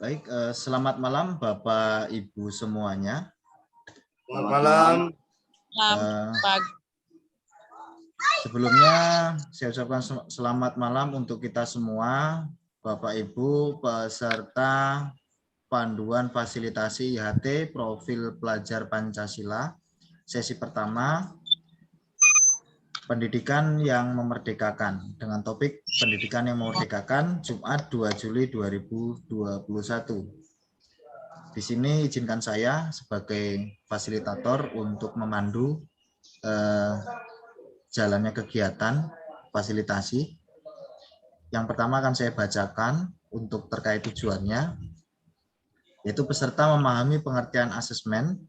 Baik, selamat malam Bapak Ibu semuanya. Selamat malam. Sebelumnya saya ucapkan selamat malam untuk kita semua, Bapak Ibu peserta panduan fasilitasi IHT Profil Pelajar Pancasila, sesi pertama, Pendidikan yang Memerdekakan, dengan topik Pendidikan yang Memerdekakan, Jumat 2 Juli 2021. Di sini izinkan saya sebagai fasilitator untuk memandu jalannya kegiatan fasilitasi. Yang pertama akan saya bacakan untuk terkait tujuannya, yaitu peserta memahami pengertian asesmen,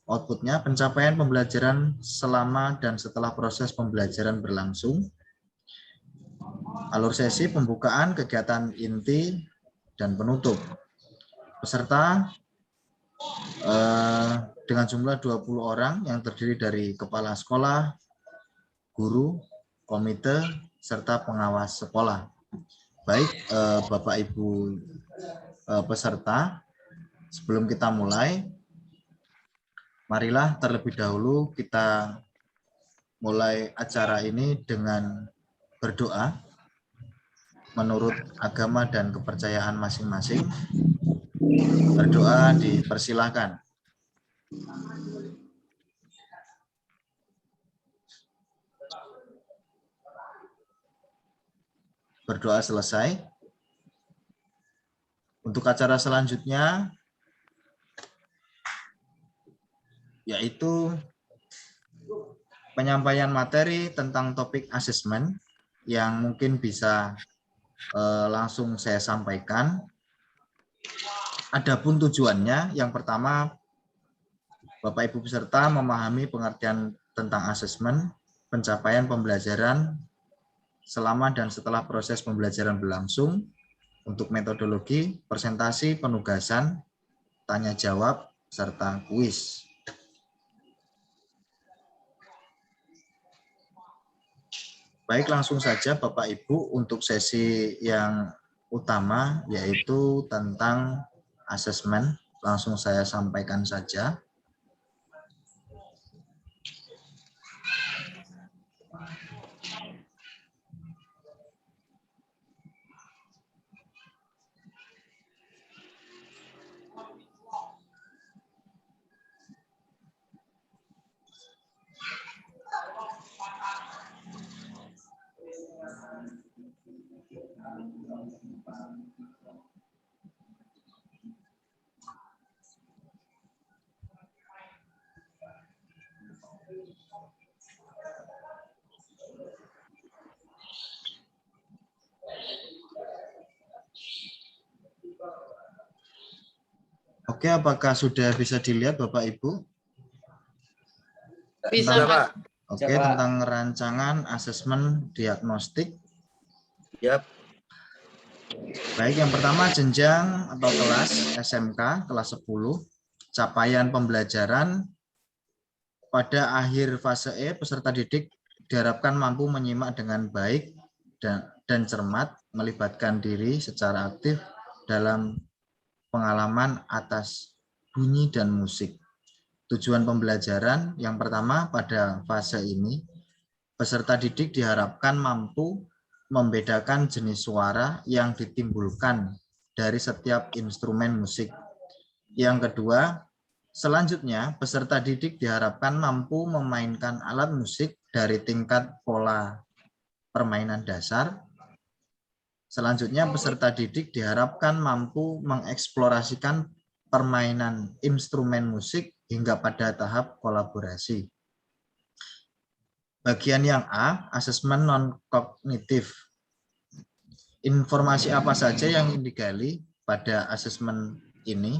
outputnya pencapaian pembelajaran selama dan setelah proses pembelajaran berlangsung, alur sesi pembukaan, kegiatan inti, dan penutup. Peserta dengan jumlah 20 orang yang terdiri dari kepala sekolah, guru, komite, serta pengawas sekolah. Baik, Bapak Ibu peserta, sebelum kita mulai, marilah terlebih dahulu kita mulai acara ini dengan berdoa menurut agama dan kepercayaan masing-masing. Berdoa dipersilahkan. Berdoa selesai. Untuk acara selanjutnya, yaitu penyampaian materi tentang topik asesmen yang mungkin bisa langsung saya sampaikan. Adapun tujuannya, yang pertama, Bapak Ibu peserta memahami pengertian tentang asesmen, pencapaian pembelajaran selama dan setelah proses pembelajaran berlangsung, untuk metodologi, presentasi, penugasan, tanya jawab, serta kuis. Baik, langsung saja Bapak Ibu untuk sesi yang utama, yaitu tentang asesmen. Langsung saya sampaikan saja. Oke, apakah sudah bisa dilihat Bapak Ibu? Bisa, Pak. Oke, tentang rancangan asesmen diagnostik. Yap. Baik, yang pertama jenjang atau kelas SMK, kelas 10, capaian pembelajaran pada akhir fase E, peserta didik diharapkan mampu menyimak dengan baik dan cermat, melibatkan diri secara aktif dalam pengalaman atas bunyi dan musik. Tujuan pembelajaran yang pertama pada fase ini, peserta didik diharapkan mampu membedakan jenis suara yang ditimbulkan dari setiap instrumen musik. Yang kedua, selanjutnya peserta didik diharapkan mampu memainkan alat musik dari tingkat pola permainan dasar. Selanjutnya, peserta didik diharapkan mampu mengeksplorasikan permainan instrumen musik hingga pada tahap kolaborasi. Bagian yang A, asesmen non-kognitif. Informasi apa saja yang digali pada asesmen ini?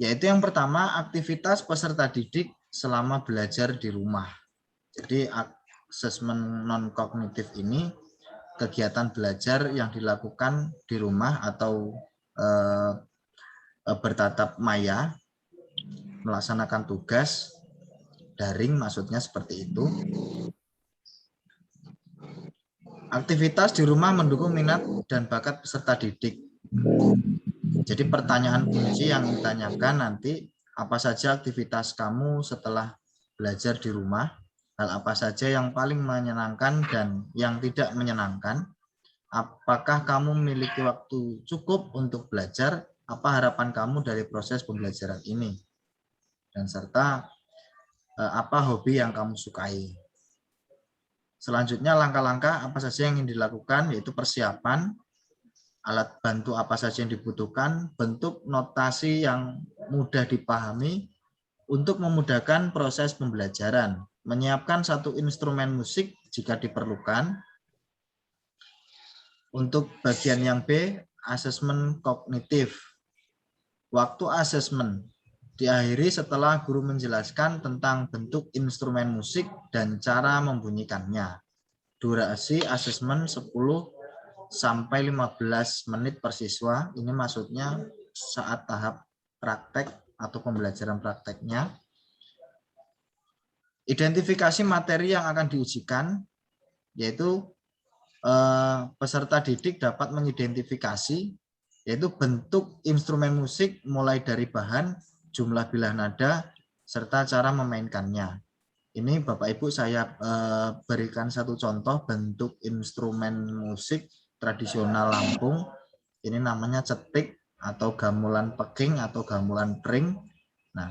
Yaitu yang pertama, aktivitas peserta didik selama belajar di rumah. Jadi asesmen non-kognitif ini kegiatan belajar yang dilakukan di rumah atau bertatap maya, melaksanakan tugas daring, maksudnya seperti itu. Aktivitas di rumah mendukung minat dan bakat peserta didik. Jadi pertanyaan kunci yang ditanyakan nanti, apa saja aktivitas kamu setelah belajar di rumah, hal apa saja yang paling menyenangkan dan yang tidak menyenangkan, apakah kamu memiliki waktu cukup untuk belajar, apa harapan kamu dari proses pembelajaran ini, dan serta apa hobi yang kamu sukai. Selanjutnya langkah-langkah apa saja yang ingin dilakukan, yaitu persiapan, alat bantu apa saja yang dibutuhkan, bentuk notasi yang mudah dipahami untuk memudahkan proses pembelajaran, menyiapkan satu instrumen musik jika diperlukan. Untuk bagian yang B, asesmen kognitif. Waktu asesmen diakhiri setelah guru menjelaskan tentang bentuk instrumen musik dan cara membunyikannya. Durasi asesmen 10 sampai 15 menit per siswa. Ini maksudnya saat tahap praktek atau pembelajaran prakteknya. Identifikasi materi yang akan diujikan, yaitu peserta didik dapat mengidentifikasi, yaitu bentuk instrumen musik mulai dari bahan, jumlah bilah nada, serta cara memainkannya. Ini Bapak Ibu saya berikan satu contoh bentuk instrumen musik tradisional Lampung. Ini namanya cetik atau gamelan peking atau gamelan pring. Nah,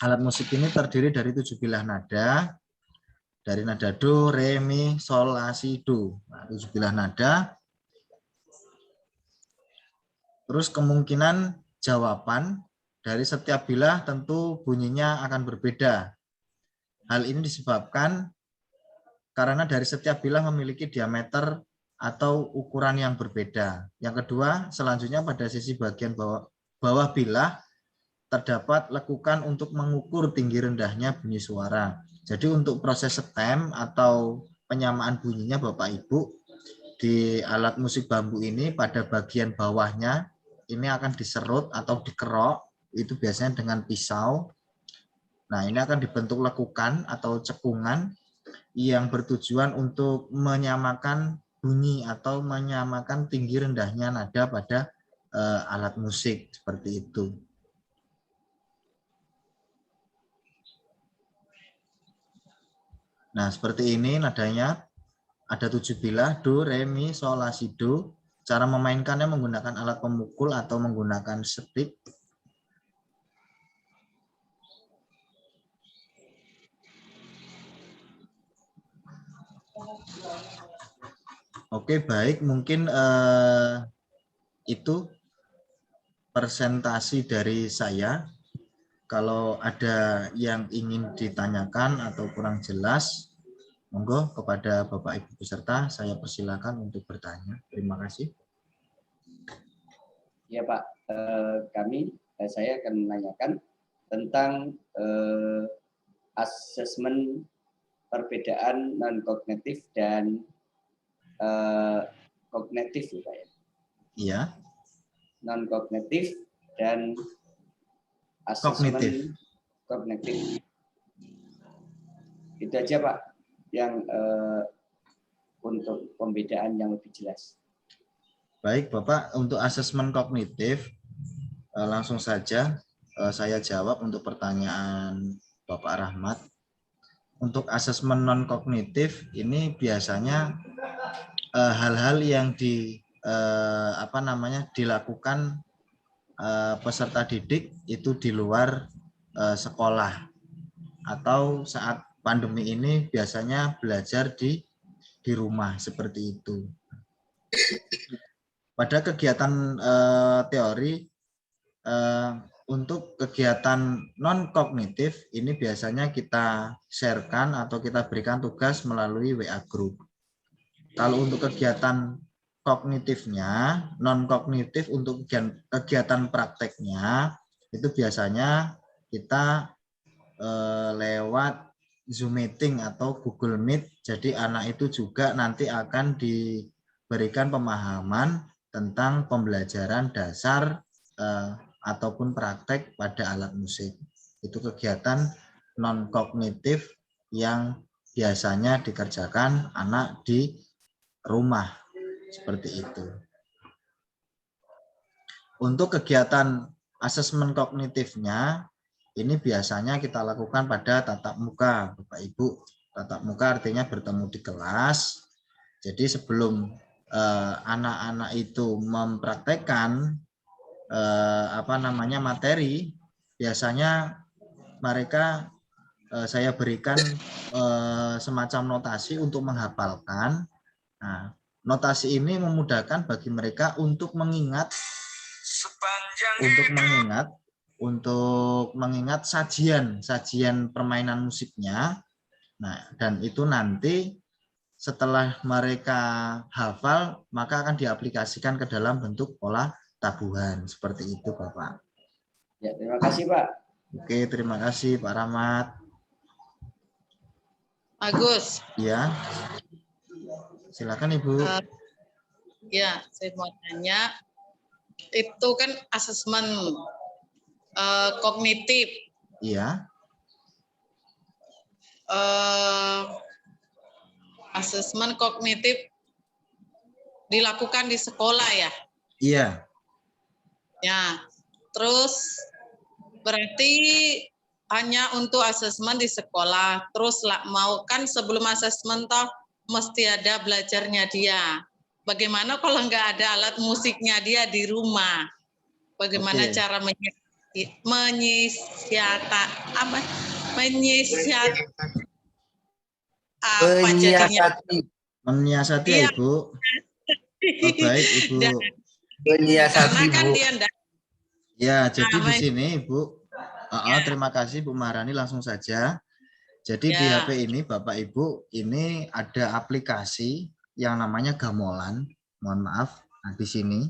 alat musik ini terdiri dari 7 bilah nada, dari nada do, re, mi, sol, la, si, do. Nah, 7 bilah nada. Terus kemungkinan jawaban dari setiap bilah tentu bunyinya akan berbeda. Hal ini disebabkan karena dari setiap bilah memiliki diameter atau ukuran yang berbeda. Yang kedua, selanjutnya pada sisi bagian bawah bilah terdapat lekukan untuk mengukur tinggi rendahnya bunyi suara. Jadi untuk proses stem atau penyamaan bunyinya Bapak Ibu, di alat musik bambu ini pada bagian bawahnya ini akan diserut atau dikerok, itu biasanya dengan pisau. Nah, ini akan dibentuk lekukan atau cekungan yang bertujuan untuk menyamakan bunyi atau menyamakan tinggi rendahnya nada pada alat musik seperti itu. Nah, seperti ini nadanya, ada 7 bilah, do, re, mi, sol, la, si, do. Cara memainkannya menggunakan alat pemukul atau menggunakan stick. Oke, baik, mungkin itu presentasi dari saya. Kalau ada yang ingin ditanyakan atau kurang jelas, monggo kepada Bapak Ibu peserta saya persilakan untuk bertanya. Terima kasih. Ya Pak, saya akan menanyakan tentang asesmen perbedaan non kognitif dan kognitif, Pak ya. Iya. Non kognitif dan asesmen kognitif. Itu aja Pak yang untuk pembedaan yang lebih jelas. Baik Bapak, untuk asesmen kognitif langsung saja saya jawab untuk pertanyaan Bapak Rahmat. Untuk asesmen non kognitif ini biasanya hal-hal yang dilakukan peserta didik itu di luar sekolah, atau saat pandemi ini biasanya belajar di rumah seperti itu. Pada kegiatan teori, untuk kegiatan non kognitif ini biasanya kita sharekan atau kita berikan tugas melalui WA group. Kalau untuk kegiatan kognitifnya, non kognitif untuk kegiatan prakteknya itu biasanya kita lewat Zoom meeting atau Google Meet. Jadi anak itu juga nanti akan diberikan pemahaman tentang pembelajaran dasar ataupun praktek pada alat musik. Itu kegiatan non kognitif yang biasanya dikerjakan anak di rumah. Seperti itu. Untuk kegiatan asesmen kognitifnya, ini biasanya kita lakukan pada tatap muka, Bapak Ibu. Tatap muka artinya bertemu di kelas. Jadi sebelum anak-anak itu mempraktekkan materi, biasanya mereka saya berikan semacam notasi untuk menghafalkan. Nah, notasi ini memudahkan bagi mereka untuk mengingat sajian permainan musiknya. Nah, dan itu nanti setelah mereka hafal, maka akan diaplikasikan ke dalam bentuk pola tabuhan. Seperti itu, Bapak. Ya, terima kasih, Pak. Oke, terima kasih, Pak Rahmat. Agus. Ya. Silakan, Ibu. Ya, saya mau tanya. Itu kan asesmen kognitif. Iya. Asesmen kognitif dilakukan di sekolah ya? Iya. Ya, terus berarti hanya untuk asesmen di sekolah. Terus mau kan sebelum asesmen toh mesti ada belajarnya dia. Bagaimana kalau nggak ada alat musiknya dia di rumah? Bagaimana cara menyiasati ya, Ibu. Oh, baik, Ibu. Menyiasati, kan Bu. dia Ya, jadi di sini, Ibu. Terima kasih, Bu Maharani. Langsung saja. Jadi di HP ini, Bapak Ibu, ini ada aplikasi yang namanya Gamelan. Mohon maaf, nah, di sini.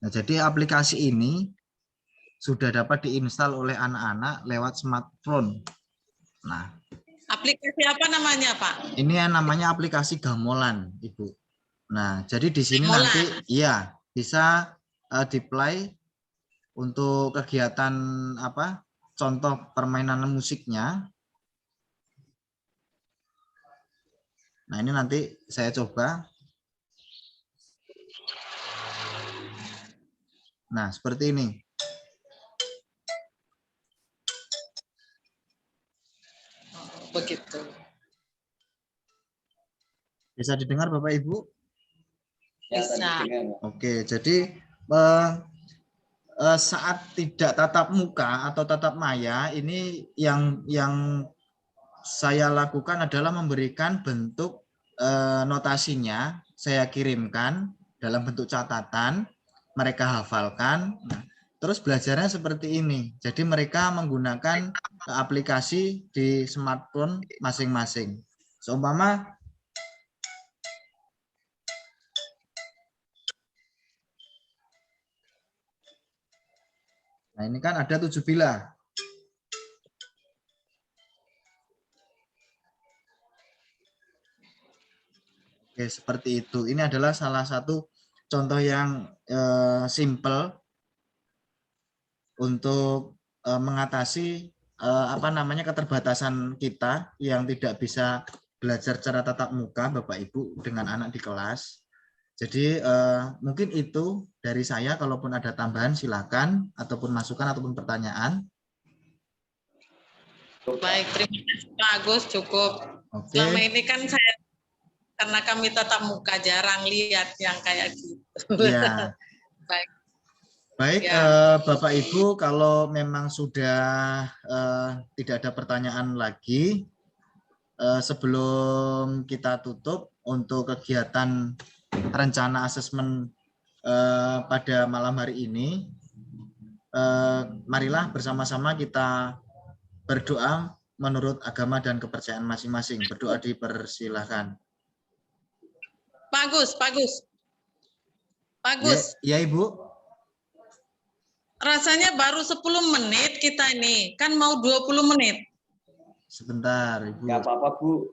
Nah, jadi aplikasi ini sudah dapat diinstal oleh anak-anak lewat smartphone. Nah, aplikasi apa namanya, Pak? Ini yang namanya aplikasi Gamelan, Ibu. Nah, jadi di sini Gamelan. nanti iya bisa di-play untuk kegiatan contoh permainan musiknya. Nah, ini nanti saya coba. Nah, seperti ini. Begitu. Bisa didengar Bapak Ibu? Bisa. Oke, jadi saat tidak tatap muka atau tatap maya, ini yang saya lakukan adalah memberikan bentuk notasinya, saya kirimkan dalam bentuk catatan, mereka hafalkan. Nah, terus belajarnya seperti ini. Jadi mereka menggunakan aplikasi di smartphone masing-masing. Seumpama nah, ini kan ada 7 bilah. Oke, seperti itu. Ini adalah salah satu contoh yang simple untuk mengatasi keterbatasan kita yang tidak bisa belajar secara tatap muka, Bapak Ibu, dengan anak di kelas. Jadi mungkin itu dari saya. Kalaupun ada tambahan silakan, ataupun masukan ataupun pertanyaan. Baik, terima kasih Pak Agus, cukup. Oke. Selama ini kan karena kami tatap muka jarang lihat yang kayak gitu. Iya. Baik. Baik, Bapak Ibu, kalau memang sudah tidak ada pertanyaan lagi, sebelum kita tutup untuk kegiatan rencana asesmen pada malam hari ini, marilah bersama-sama kita berdoa menurut agama dan kepercayaan masing-masing. Berdoa dipersilahkan. Pak Agus. Ya, Ibu. Rasanya baru 10 menit kita ini, kan mau 20 menit. Sebentar, Ibu. Gak apa-apa, Bu.